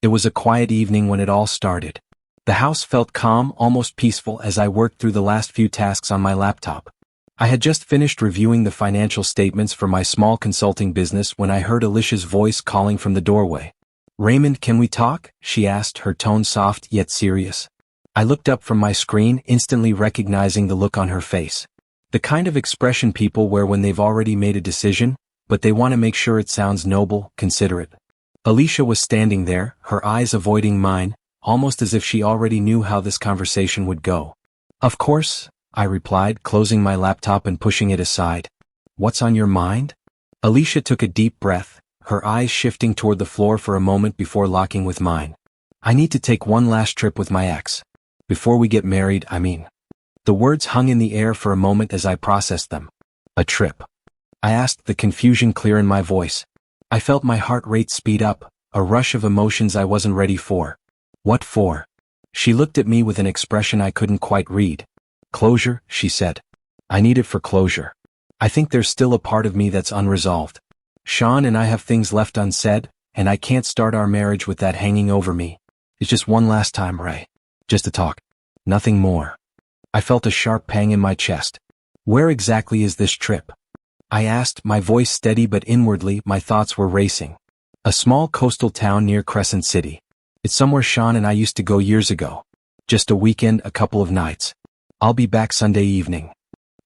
It was a quiet evening when it all started. The house felt calm, almost peaceful as I worked through the last few tasks on my laptop. I had just finished reviewing the financial statements for my small consulting business when I heard Alicia's voice calling from the doorway. "Raymond, can we talk?" she asked, her tone soft yet serious. I looked up from my screen, instantly recognizing the look on her face. The kind of expression people wear when they've already made a decision, but they want to make sure it sounds noble, considerate. Alicia was standing there, her eyes avoiding mine, almost as if she already knew how this conversation would go. "Of course," I replied, closing my laptop and pushing it aside. "What's on your mind?" Alicia took a deep breath, her eyes shifting toward the floor for a moment before locking with mine. "I need to take one last trip with my ex. Before we get married, I mean." The words hung in the air for a moment as I processed them. "A trip?" I asked, the confusion clear in my voice. I felt my heart rate speed up, a rush of emotions I wasn't ready for. "What for?" She looked at me with an expression I couldn't quite read. "Closure," she said. "I need it for closure. I think there's still a part of me that's unresolved. Sean and I have things left unsaid, and I can't start our marriage with that hanging over me. It's just one last time, Ray. Just to talk. Nothing more." I felt a sharp pang in my chest. "Where exactly is this trip?" I asked, my voice steady but inwardly my thoughts were racing. "A small coastal town near Crescent City. It's somewhere Sean and I used to go years ago. Just a weekend, a couple of nights. I'll be back Sunday evening."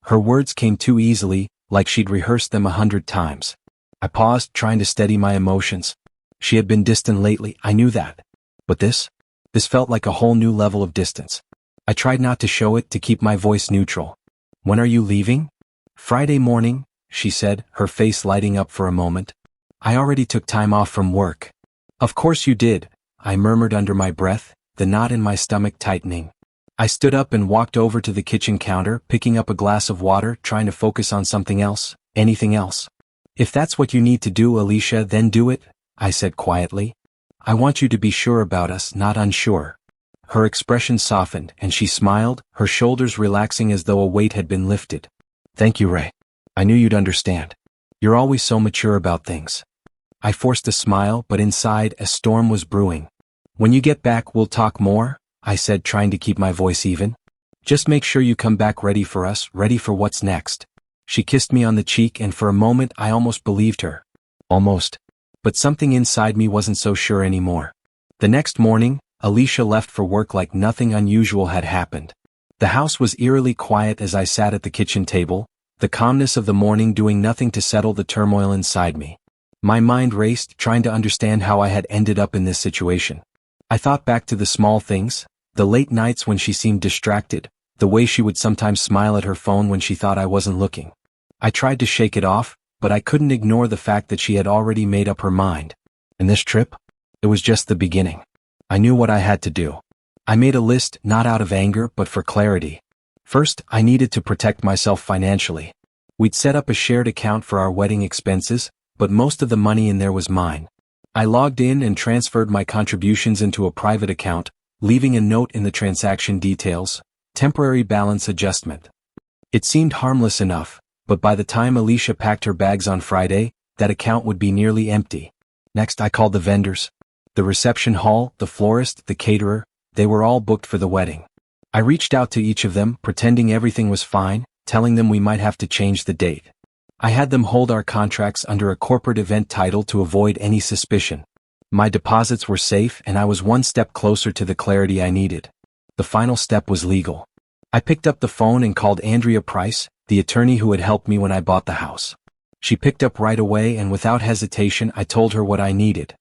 Her words came too easily, like she'd rehearsed them 100 times. I paused, trying to steady my emotions. She had been distant lately, I knew that. But this felt like a whole new level of distance. I tried not to show it, to keep my voice neutral. "When are you leaving?" "Friday morning," she said, her face lighting up for a moment. "I already took time off from work." "Of course you did," I murmured under my breath, the knot in my stomach tightening. I stood up and walked over to the kitchen counter, picking up a glass of water, trying to focus on something else, anything else. "If that's what you need to do, Alicia, then do it," I said quietly. "I want you to be sure about us, not unsure." Her expression softened, and she smiled, her shoulders relaxing as though a weight had been lifted. "Thank you, Ray. I knew you'd understand. You're always so mature about things." I forced a smile, but inside, a storm was brewing. "When you get back, we'll talk more," I said, trying to keep my voice even. "Just make sure you come back ready for us, ready for what's next." She kissed me on the cheek, and for a moment I almost believed her. Almost. But something inside me wasn't so sure anymore. The next morning, Alicia left for work like nothing unusual had happened. The house was eerily quiet as I sat at the kitchen table, the calmness of the morning doing nothing to settle the turmoil inside me. My mind raced, trying to understand how I had ended up in this situation. I thought back to the small things, the late nights when she seemed distracted, the way she would sometimes smile at her phone when she thought I wasn't looking. I tried to shake it off, but I couldn't ignore the fact that she had already made up her mind. And this trip? It was just the beginning. I knew what I had to do. I made a list, not out of anger, but for clarity. First, I needed to protect myself financially. We'd set up a shared account for our wedding expenses, but most of the money in there was mine. I logged in and transferred my contributions into a private account, leaving a note in the transaction details, "Temporary balance adjustment." It seemed harmless enough, but by the time Alicia packed her bags on Friday, that account would be nearly empty. Next, I called the vendors. The reception hall, the florist, the caterer, they were all booked for the wedding. I reached out to each of them, pretending everything was fine, telling them we might have to change the date. I had them hold our contracts under a corporate event title to avoid any suspicion. My deposits were safe, and I was one step closer to the clarity I needed. The final step was legal. I picked up the phone and called Andrea Price, the attorney who had helped me when I bought the house. She picked up right away, and without hesitation I told her what I needed.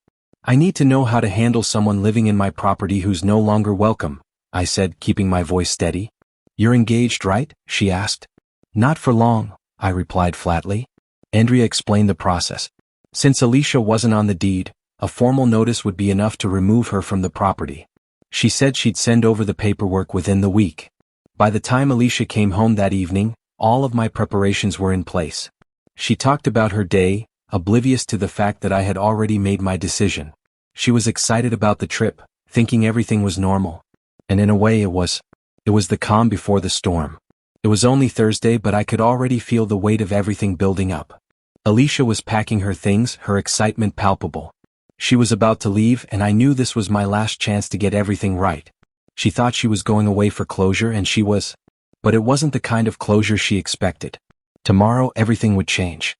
"I need to know how to handle someone living in my property who's no longer welcome," I said, keeping my voice steady. "You're engaged, right?" she asked. "Not for long," I replied flatly. Andrea explained the process. Since Alicia wasn't on the deed, a formal notice would be enough to remove her from the property. She said she'd send over the paperwork within the week. By the time Alicia came home that evening, all of my preparations were in place. She talked about her day, oblivious to the fact that I had already made my decision. She was excited about the trip, thinking everything was normal. And in a way it was. It was the calm before the storm. It was only Thursday, but I could already feel the weight of everything building up. Alicia was packing her things, her excitement palpable. She was about to leave and I knew this was my last chance to get everything right. She thought she was going away for closure and she was. But it wasn't the kind of closure she expected. Tomorrow everything would change.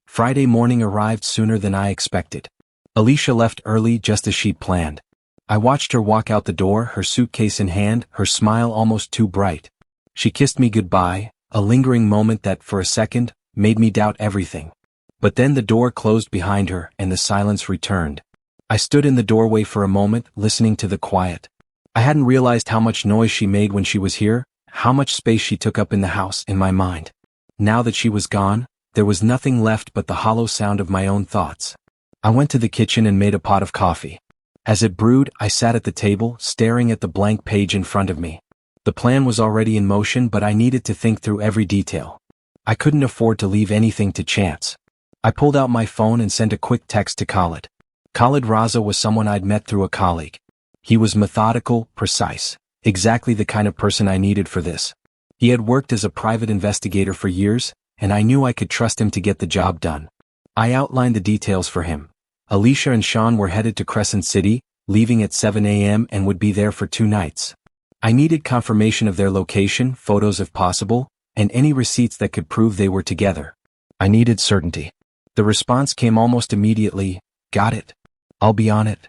Friday morning arrived sooner than I expected. Alicia left early just as she'd planned. I watched her walk out the door, her suitcase in hand, her smile almost too bright. She kissed me goodbye, a lingering moment that, for a second, made me doubt everything. But then the door closed behind her and the silence returned. I stood in the doorway for a moment, listening to the quiet. I hadn't realized how much noise she made when she was here, how much space she took up in the house in my mind. Now that she was gone, there was nothing left but the hollow sound of my own thoughts. I went to the kitchen and made a pot of coffee. As it brewed, I sat at the table, staring at the blank page in front of me. The plan was already in motion, but I needed to think through every detail. I couldn't afford to leave anything to chance. I pulled out my phone and sent a quick text to Khalid. Khalid Raza was someone I'd met through a colleague. He was methodical, precise, exactly the kind of person I needed for this. He had worked as a private investigator for years, and I knew I could trust him to get the job done. I outlined the details for him. Alicia and Sean were headed to Crescent City, leaving at 7 a.m. and would be there for 2 nights. I needed confirmation of their location, photos if possible, and any receipts that could prove they were together. I needed certainty. The response came almost immediately, "Got it. I'll be on it."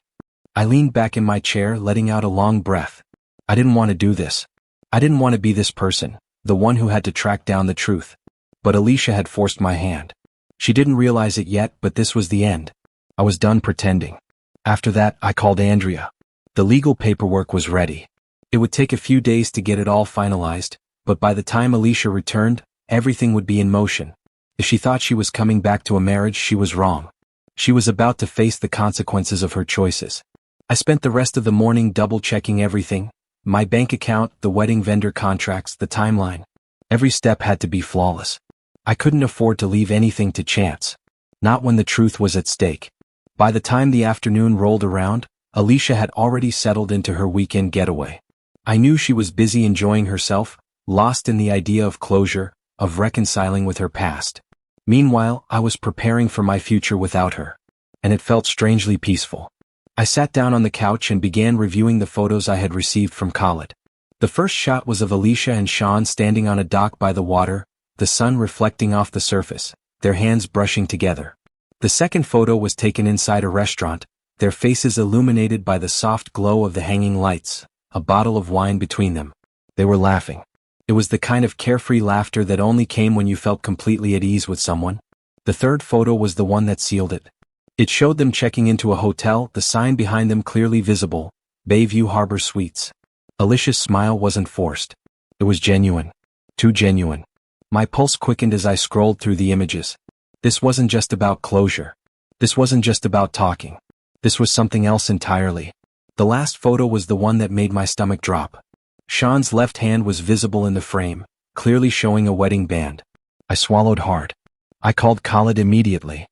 I leaned back in my chair, letting out a long breath. I didn't want to do this. I didn't want to be this person, the one who had to track down the truth. But Alicia had forced my hand. She didn't realize it yet, but this was the end. I was done pretending. After that, I called Andrea. The legal paperwork was ready. It would take a few days to get it all finalized, but by the time Alicia returned, everything would be in motion. If she thought she was coming back to a marriage, she was wrong. She was about to face the consequences of her choices. I spent the rest of the morning double-checking everything: my bank account, the wedding vendor contracts, the timeline. Every step had to be flawless. I couldn't afford to leave anything to chance. Not when the truth was at stake. By the time the afternoon rolled around, Alicia had already settled into her weekend getaway. I knew she was busy enjoying herself, lost in the idea of closure, of reconciling with her past. Meanwhile, I was preparing for my future without her. And it felt strangely peaceful. I sat down on the couch and began reviewing the photos I had received from Khalid. The first shot was of Alicia and Sean standing on a dock by the water, the sun reflecting off the surface, their hands brushing together. The second photo was taken inside a restaurant, their faces illuminated by the soft glow of the hanging lights, a bottle of wine between them. They were laughing. It was the kind of carefree laughter that only came when you felt completely at ease with someone. The third photo was the one that sealed it. It showed them checking into a hotel, the sign behind them clearly visible, Bayview Harbor Suites. Alicia's smile wasn't forced. It was genuine. Too genuine. My pulse quickened as I scrolled through the images. This wasn't just about closure. This wasn't just about talking. This was something else entirely. The last photo was the one that made my stomach drop. Sean's left hand was visible in the frame, clearly showing a wedding band. I swallowed hard. I called Khalid immediately.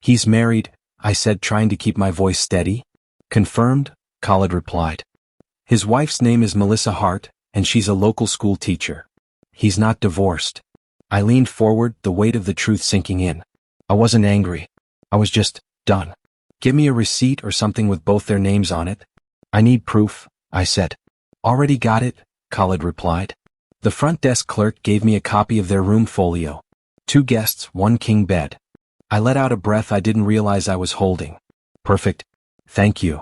"He's married," I said, trying to keep my voice steady. "Confirmed," Khalid replied. "His wife's name is Melissa Hart, and she's a local school teacher. He's not divorced." I leaned forward, the weight of the truth sinking in. I wasn't angry. I was just done. "Give me a receipt or something with both their names on it." "I need proof," I said. "Already got it," Khalid replied. The front desk clerk gave me a copy of their room folio. 2 guests, 1 king bed. I let out a breath I didn't realize I was holding. Perfect. Thank you.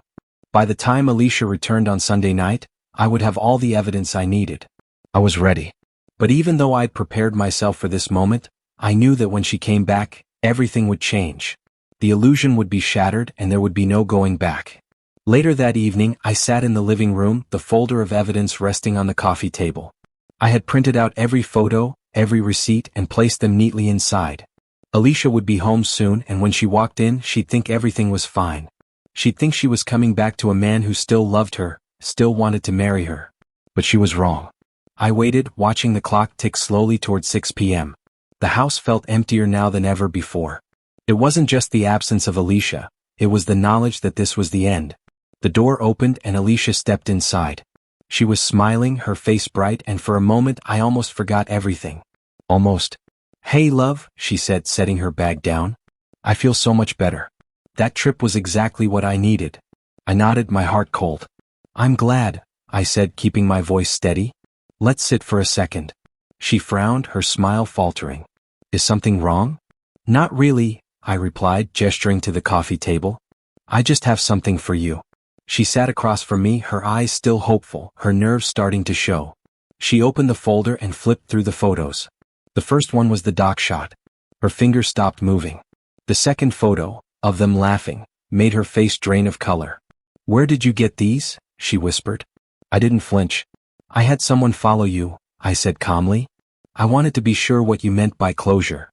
By the time Alicia returned on Sunday night, I would have all the evidence I needed. I was ready. But even though I'd prepared myself for this moment, I knew that when she came back, everything would change. The illusion would be shattered and there would be no going back. Later that evening, I sat in the living room, the folder of evidence resting on the coffee table. I had printed out every photo, every receipt, and placed them neatly inside. Alicia would be home soon, and when she walked in, she'd think everything was fine. She'd think she was coming back to a man who still loved her, still wanted to marry her. But she was wrong. I waited, watching the clock tick slowly toward 6 p.m. The house felt emptier now than ever before. It wasn't just the absence of Alicia, it was the knowledge that this was the end. The door opened and Alicia stepped inside. She was smiling, her face bright, and for a moment I almost forgot everything. Almost. "Hey love," she said, setting her bag down. "I feel so much better." That trip was exactly what I needed. I nodded, my heart cold. I'm glad, I said, keeping my voice steady. Let's sit for a second. She frowned, her smile faltering. Is something wrong? Not really, I replied, gesturing to the coffee table. I just have something for you. She sat across from me, her eyes still hopeful, her nerves starting to show. She opened the folder and flipped through the photos. The first one was the dock shot. Her fingers stopped moving. The second photo, of them laughing, made her face drain of color. Where did you get these? She whispered. I didn't flinch. I had someone follow you, I said calmly. I wanted to be sure what you meant by closure.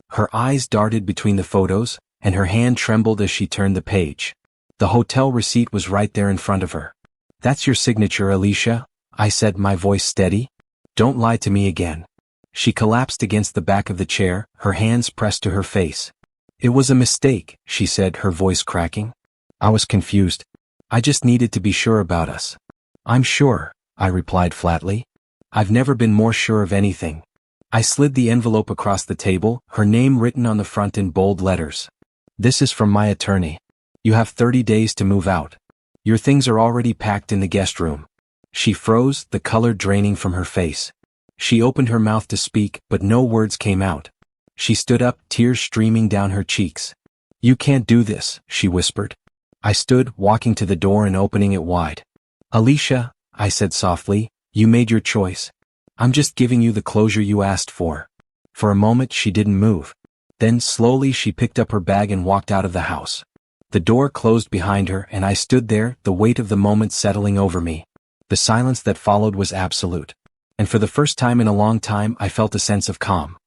Her eyes darted between the photos, and her hand trembled as she turned the page. The hotel receipt was right there in front of her. That's your signature, Alicia, I said, my voice steady. Don't lie to me again. She collapsed against the back of the chair, her hands pressed to her face. It was a mistake, she said, her voice cracking. I was confused. I just needed to be sure about us. I'm sure, I replied flatly. I've never been more sure of anything. I slid the envelope across the table, her name written on the front in bold letters. This is from my attorney. You have 30 days to move out. Your things are already packed in the guest room. She froze, the color draining from her face. She opened her mouth to speak, but no words came out. She stood up, tears streaming down her cheeks. You can't do this, she whispered. I stood, walking to the door and opening it wide. Alicia, I said softly, you made your choice. I'm just giving you the closure you asked for. For a moment she didn't move. Then slowly she picked up her bag and walked out of the house. The door closed behind her and I stood there, the weight of the moment settling over me. The silence that followed was absolute. And for the first time in a long time I felt a sense of calm.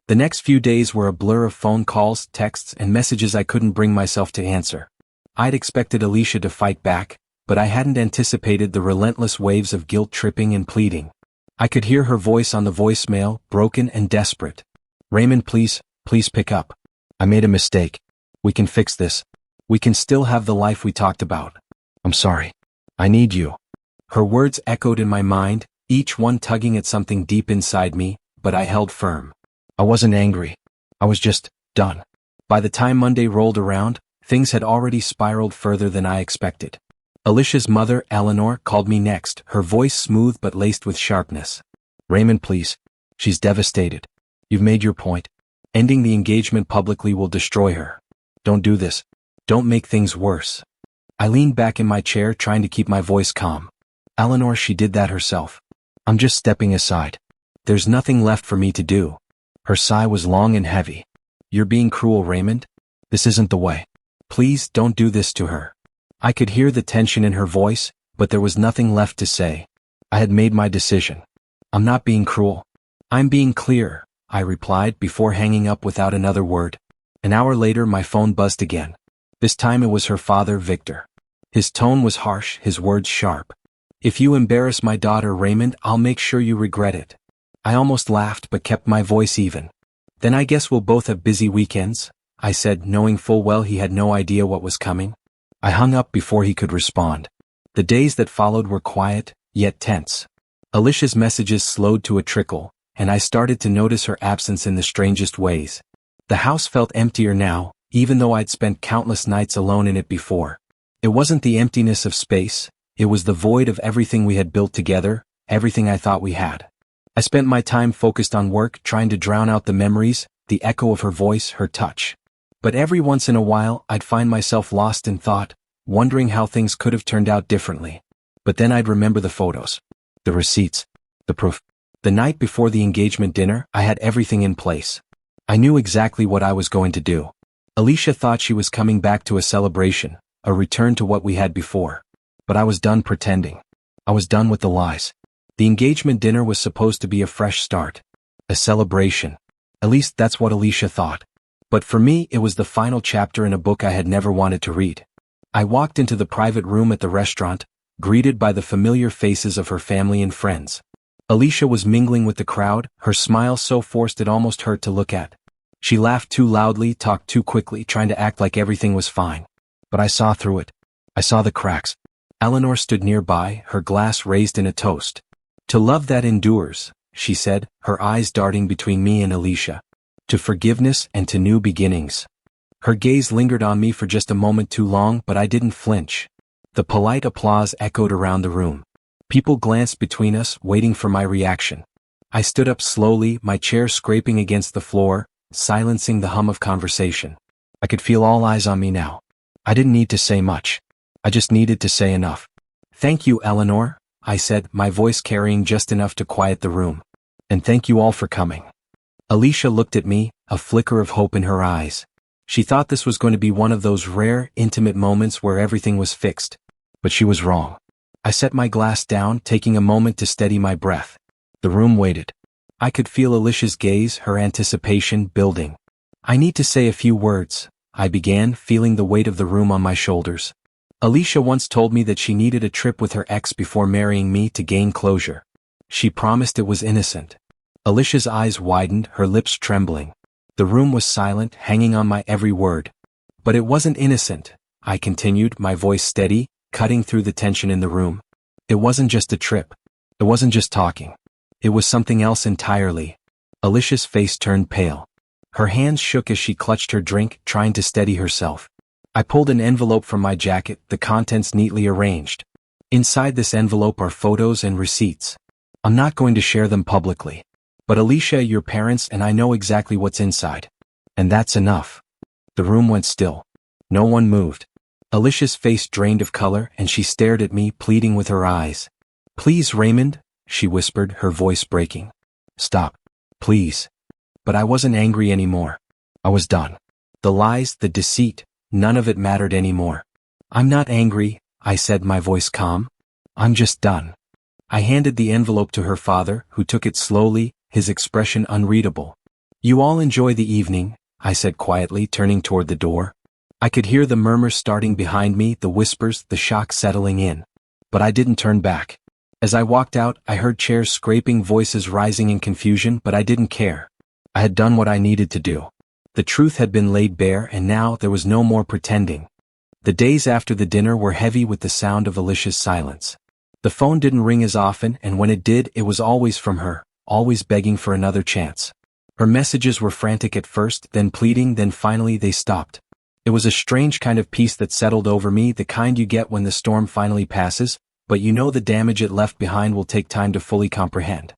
The next few days were a blur of phone calls, texts, and messages I couldn't bring myself to answer. I'd expected Alicia to fight back, but I hadn't anticipated the relentless waves of guilt-tripping and pleading. I could hear her voice on the voicemail, broken and desperate. Raymond, please pick up. I made a mistake. We can fix this. We can still have the life we talked about. I'm sorry. I need you. Her words echoed in my mind, each one tugging at something deep inside me, but I held firm. I wasn't angry. I was just done. By the time Monday rolled around, things had already spiraled further than I expected. Alicia's mother, Eleanor, called me next, her voice smooth but laced with sharpness. Raymond, please. She's devastated. You've made your point. Ending the engagement publicly will destroy her. Don't do this. Don't make things worse. I leaned back in my chair, trying to keep my voice calm. Eleanor, she did that herself. I'm just stepping aside. There's nothing left for me to do. Her sigh was long and heavy. You're being cruel, Raymond. This isn't the way. Please don't do this to her. I could hear the tension in her voice, but there was nothing left to say. I had made my decision. I'm not being cruel. I'm being clear, I replied before hanging up without another word. An hour later my phone buzzed again. This time it was her father, Victor. His tone was harsh, his words sharp. If you embarrass my daughter, Raymond, I'll make sure you regret it. I almost laughed but kept my voice even. Then I guess we'll both have busy weekends, I said, knowing full well he had no idea what was coming. I hung up before he could respond. The days that followed were quiet, yet tense. Alicia's messages slowed to a trickle, and I started to notice her absence in the strangest ways. The house felt emptier now, even though I'd spent countless nights alone in it before. It wasn't the emptiness of space, it was the void of everything we had built together, everything I thought we had. I spent my time focused on work, trying to drown out the memories, the echo of her voice, her touch. But every once in a while, I'd find myself lost in thought, wondering how things could have turned out differently. But then I'd remember the photos, the receipts, the proof. The night before the engagement dinner, I had everything in place. I knew exactly what I was going to do. Alicia thought she was coming back to a celebration, a return to what we had before. But I was done pretending. I was done with the lies. The engagement dinner was supposed to be a fresh start. A celebration. At least that's what Alicia thought. But for me, it was the final chapter in a book I had never wanted to read. I walked into the private room at the restaurant, greeted by the familiar faces of her family and friends. Alicia was mingling with the crowd, her smile so forced it almost hurt to look at. She laughed too loudly, talked too quickly, trying to act like everything was fine. But I saw through it. I saw the cracks. Eleanor stood nearby, her glass raised in a toast. To love that endures, she said, her eyes darting between me and Alicia. To forgiveness and to new beginnings. Her gaze lingered on me for just a moment too long, but I didn't flinch. The polite applause echoed around the room. People glanced between us, waiting for my reaction. I stood up slowly, my chair scraping against the floor, silencing the hum of conversation. I could feel all eyes on me now. I didn't need to say much. I just needed to say enough. "Thank you, Eleanor," I said, my voice carrying just enough to quiet the room. "And thank you all for coming." Alicia looked at me, a flicker of hope in her eyes. She thought this was going to be one of those rare, intimate moments where everything was fixed. But she was wrong. I set my glass down, taking a moment to steady my breath. The room waited. I could feel Alicia's gaze, her anticipation building. "I need to say a few words," I began, feeling the weight of the room on my shoulders. Alicia once told me that she needed a trip with her ex before marrying me to gain closure. She promised it was innocent. Alicia's eyes widened, her lips trembling. The room was silent, hanging on my every word. "But it wasn't innocent," I continued, my voice steady, cutting through the tension in the room. "It wasn't just a trip. It wasn't just talking. It was something else entirely." Alicia's face turned pale. Her hands shook as she clutched her drink, trying to steady herself. I pulled an envelope from my jacket, the contents neatly arranged. "Inside this envelope are photos and receipts. I'm not going to share them publicly. But Alicia, your parents and I know exactly what's inside. And that's enough." The room went still. No one moved. Alicia's face drained of color, and she stared at me, pleading with her eyes. "Please, Raymond," she whispered, her voice breaking. "Stop. Please." But I wasn't angry anymore. I was done. The lies, the deceit, none of it mattered anymore. "I'm not angry," I said, my voice calm. "I'm just done." I handed the envelope to her father, who took it slowly, his expression unreadable. "You all enjoy the evening," I said quietly, turning toward the door. I could hear the murmurs starting behind me, the whispers, the shock settling in. But I didn't turn back. As I walked out, I heard chairs scraping, voices rising in confusion, but I didn't care. I had done what I needed to do. The truth had been laid bare, and now there was no more pretending. The days after the dinner were heavy with the sound of Alicia's silence. The phone didn't ring as often, and when it did, it was always from her, always begging for another chance. Her messages were frantic at first, then pleading, then finally they stopped. It was a strange kind of peace that settled over me, the kind you get when the storm finally passes, but you know the damage it left behind will take time to fully comprehend.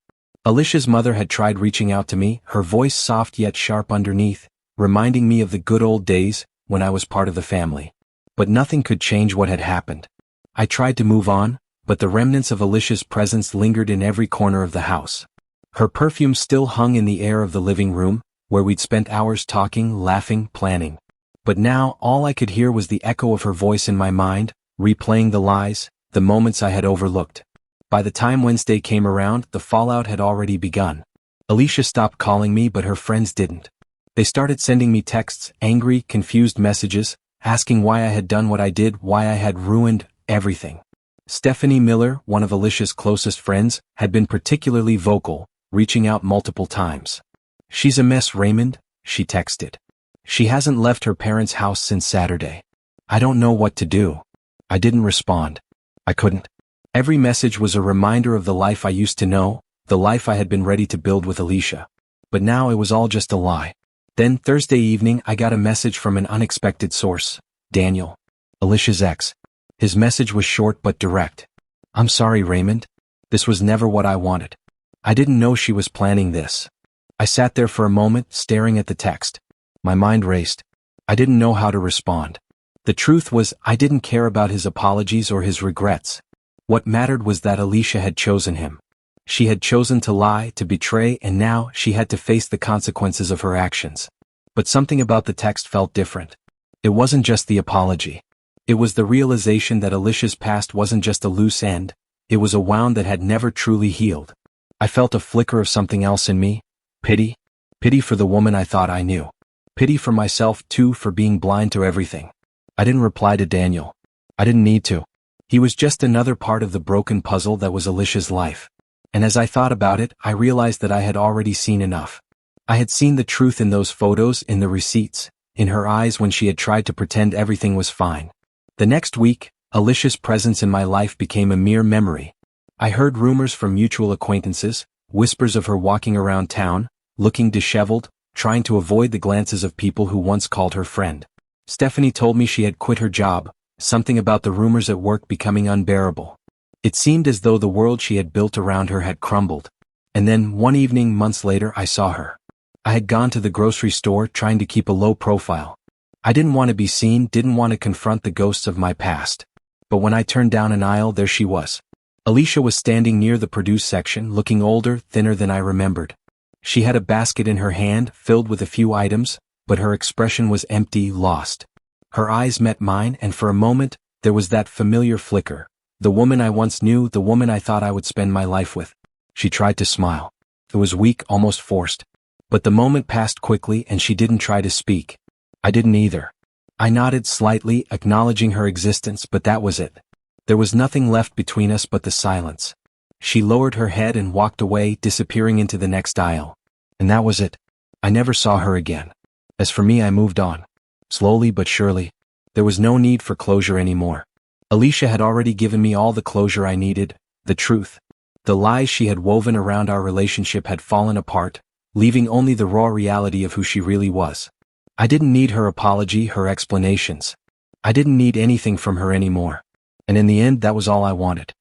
Alicia's mother had tried reaching out to me, her voice soft yet sharp underneath, reminding me of the good old days, when I was part of the family. But nothing could change what had happened. I tried to move on, but the remnants of Alicia's presence lingered in every corner of the house. Her perfume still hung in the air of the living room, where we'd spent hours talking, laughing, planning. But now, all I could hear was the echo of her voice in my mind, replaying the lies, the moments I had overlooked. By the time Wednesday came around, the fallout had already begun. Alicia stopped calling me, but her friends didn't. They started sending me texts, angry, confused messages, asking why I had done what I did, why I had ruined everything. Stephanie Miller, one of Alicia's closest friends, had been particularly vocal, reaching out multiple times. "She's a mess, Raymond," she texted. "She hasn't left her parents' house since Saturday. I don't know what to do." I didn't respond. I couldn't. Every message was a reminder of the life I used to know, the life I had been ready to build with Alicia. But now it was all just a lie. Then Thursday evening I got a message from an unexpected source, Daniel, Alicia's ex. His message was short but direct. "I'm sorry, Raymond. This was never what I wanted. I didn't know she was planning this." I sat there for a moment, staring at the text. My mind raced. I didn't know how to respond. The truth was, I didn't care about his apologies or his regrets. What mattered was that Alicia had chosen him. She had chosen to lie, to betray, and now she had to face the consequences of her actions. But something about the text felt different. It wasn't just the apology. It was the realization that Alicia's past wasn't just a loose end, it was a wound that had never truly healed. I felt a flicker of something else in me. Pity. Pity for the woman I thought I knew. Pity for myself, too, for being blind to everything. I didn't reply to Daniel. I didn't need to. He was just another part of the broken puzzle that was Alicia's life. And as I thought about it, I realized that I had already seen enough. I had seen the truth in those photos, in the receipts, in her eyes when she had tried to pretend everything was fine. The next week, Alicia's presence in my life became a mere memory. I heard rumors from mutual acquaintances, whispers of her walking around town, looking disheveled, trying to avoid the glances of people who once called her friend. Stephanie told me she had quit her job, something about the rumors at work becoming unbearable. It seemed as though the world she had built around her had crumbled. And then, one evening months later, I saw her. I had gone to the grocery store trying to keep a low profile. I didn't want to be seen, didn't want to confront the ghosts of my past. But when I turned down an aisle, there she was. Alicia was standing near the produce section, looking older, thinner than I remembered. She had a basket in her hand, filled with a few items, but her expression was empty, lost. Her eyes met mine, and for a moment, there was that familiar flicker. The woman I once knew, the woman I thought I would spend my life with. She tried to smile. It was weak, almost forced. But the moment passed quickly and she didn't try to speak. I didn't either. I nodded slightly, acknowledging her existence, but that was it. There was nothing left between us but the silence. She lowered her head and walked away, disappearing into the next aisle. And that was it. I never saw her again. As for me, I moved on. Slowly but surely. There was no need for closure anymore. Alicia had already given me all the closure I needed. The truth. The lies she had woven around our relationship had fallen apart, leaving only the raw reality of who she really was. I didn't need her apology, her explanations. I didn't need anything from her anymore. And in the end, that was all I wanted.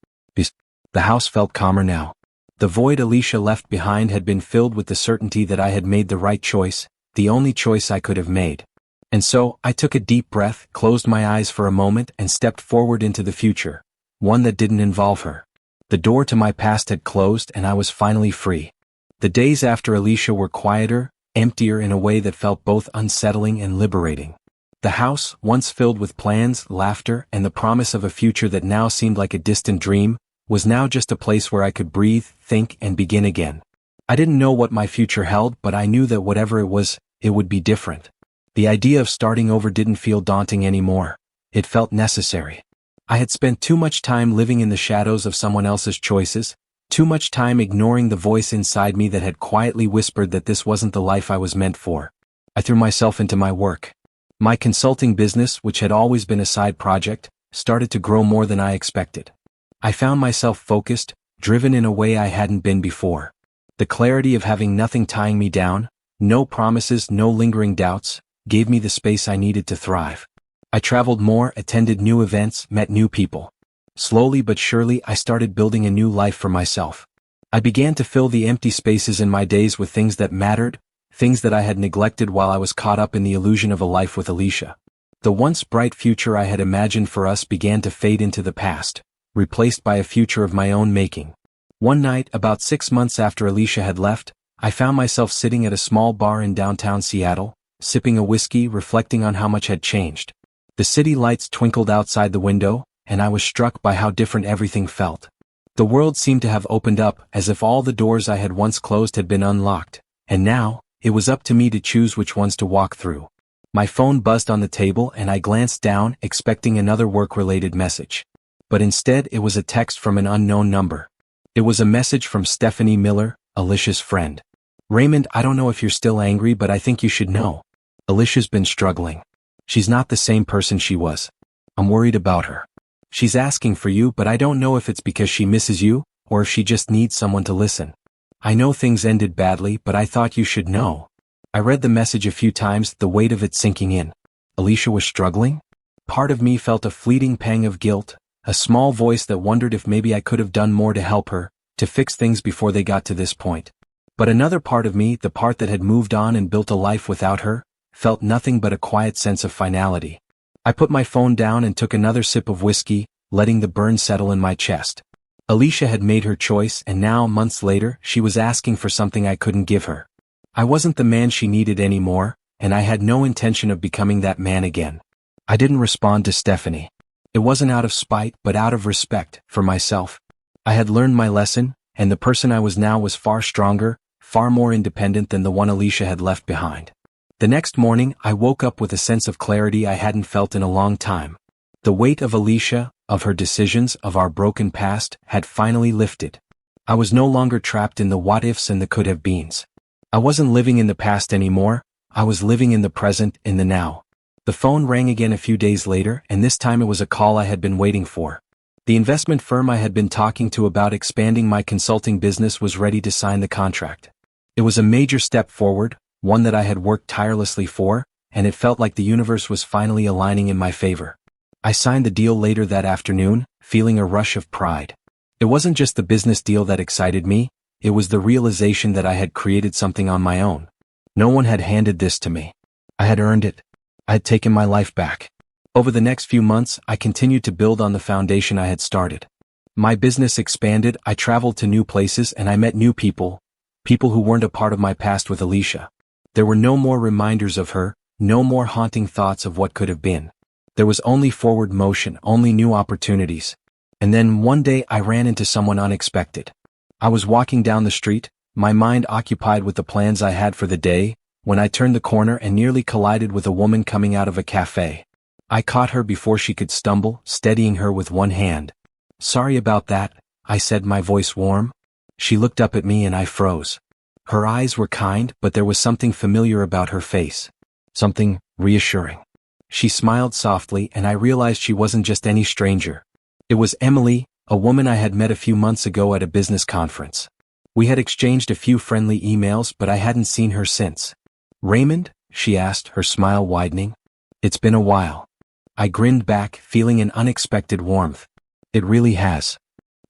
The house felt calmer now. The void Alicia left behind had been filled with the certainty that I had made the right choice, the only choice I could have made. And so, I took a deep breath, closed my eyes for a moment, and stepped forward into the future, one that didn't involve her. The door to my past had closed and I was finally free. The days after Alicia were quieter, emptier in a way that felt both unsettling and liberating. The house, once filled with plans, laughter, and the promise of a future that now seemed like a distant dream, was now just a place where I could breathe, think, and begin again. I didn't know what my future held, but I knew that whatever it was, it would be different. The idea of starting over didn't feel daunting anymore. It felt necessary. I had spent too much time living in the shadows of someone else's choices, too much time ignoring the voice inside me that had quietly whispered that this wasn't the life I was meant for. I threw myself into my work. My consulting business, which had always been a side project, started to grow more than I expected. I found myself focused, driven in a way I hadn't been before. The clarity of having nothing tying me down, no promises, no lingering doubts, gave me the space I needed to thrive. I traveled more, attended new events, met new people. Slowly but surely, I started building a new life for myself. I began to fill the empty spaces in my days with things that mattered, things that I had neglected while I was caught up in the illusion of a life with Alicia. The once bright future I had imagined for us began to fade into the past, replaced by a future of my own making. One night, about 6 months after Alicia had left, I found myself sitting at a small bar in downtown Seattle, sipping a whiskey, reflecting on how much had changed. The city lights twinkled outside the window, and I was struck by how different everything felt. The world seemed to have opened up, as if all the doors I had once closed had been unlocked, and now, it was up to me to choose which ones to walk through. My phone buzzed on the table and I glanced down, expecting another work-related message. But instead it was a text from an unknown number. It was a message from Stephanie Miller, Alicia's friend. "Raymond, I don't know if you're still angry, but I think you should know. Alicia's been struggling. She's not the same person she was. I'm worried about her. She's asking for you, but I don't know if it's because she misses you, or if she just needs someone to listen. I know things ended badly, but I thought you should know." I read the message a few times, the weight of it sinking in. Alicia was struggling? Part of me felt a fleeting pang of guilt, a small voice that wondered if maybe I could have done more to help her, to fix things before they got to this point. But another part of me, the part that had moved on and built a life without her, felt nothing but a quiet sense of finality. I put my phone down and took another sip of whiskey, letting the burn settle in my chest. Alicia had made her choice, and now, months later, she was asking for something I couldn't give her. I wasn't the man she needed anymore, and I had no intention of becoming that man again. I didn't respond to Stephanie. It wasn't out of spite, but out of respect for myself. I had learned my lesson, and the person I was now was far stronger, far more independent than the one Alicia had left behind. The next morning, I woke up with a sense of clarity I hadn't felt in a long time. The weight of Alicia, of her decisions, of our broken past, had finally lifted. I was no longer trapped in the what-ifs and the could-have-beens. I wasn't living in the past anymore, I was living in the present, in the now. The phone rang again a few days later, and this time it was a call I had been waiting for. The investment firm I had been talking to about expanding my consulting business was ready to sign the contract. It was a major step forward, one that I had worked tirelessly for, and it felt like the universe was finally aligning in my favor. I signed the deal later that afternoon, feeling a rush of pride. It wasn't just the business deal that excited me, it was the realization that I had created something on my own. No one had handed this to me. I had earned it. I had taken my life back. Over the next few months, I continued to build on the foundation I had started. My business expanded, I traveled to new places, and I met new people who weren't a part of my past with Alicia. There were no more reminders of her, no more haunting thoughts of what could have been. There was only forward motion, only new opportunities. And then one day I ran into someone unexpected. I was walking down the street, my mind occupied with the plans I had for the day, when I turned the corner and nearly collided with a woman coming out of a cafe. I caught her before she could stumble, steadying her with one hand. "Sorry about that," I said, my voice warm. She looked up at me and I froze. Her eyes were kind, but there was something familiar about her face. Something reassuring. She smiled softly and I realized she wasn't just any stranger. It was Emily, a woman I had met a few months ago at a business conference. We had exchanged a few friendly emails, but I hadn't seen her since. "Raymond?" she asked, her smile widening. "It's been a while." I grinned back, feeling an unexpected warmth. "It really has."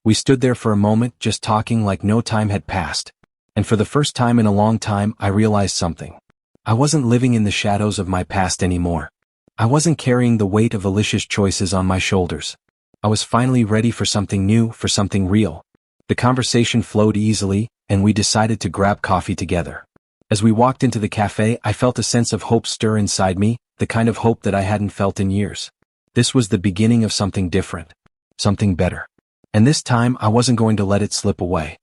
We stood there for a moment, just talking like no time had passed. And for the first time in a long time, I realized something. I wasn't living in the shadows of my past anymore. I wasn't carrying the weight of Alicia's choices on my shoulders. I was finally ready for something new, for something real. The conversation flowed easily, and we decided to grab coffee together. As we walked into the cafe, I felt a sense of hope stir inside me, the kind of hope that I hadn't felt in years. This was the beginning of something different. Something better. And this time, I wasn't going to let it slip away.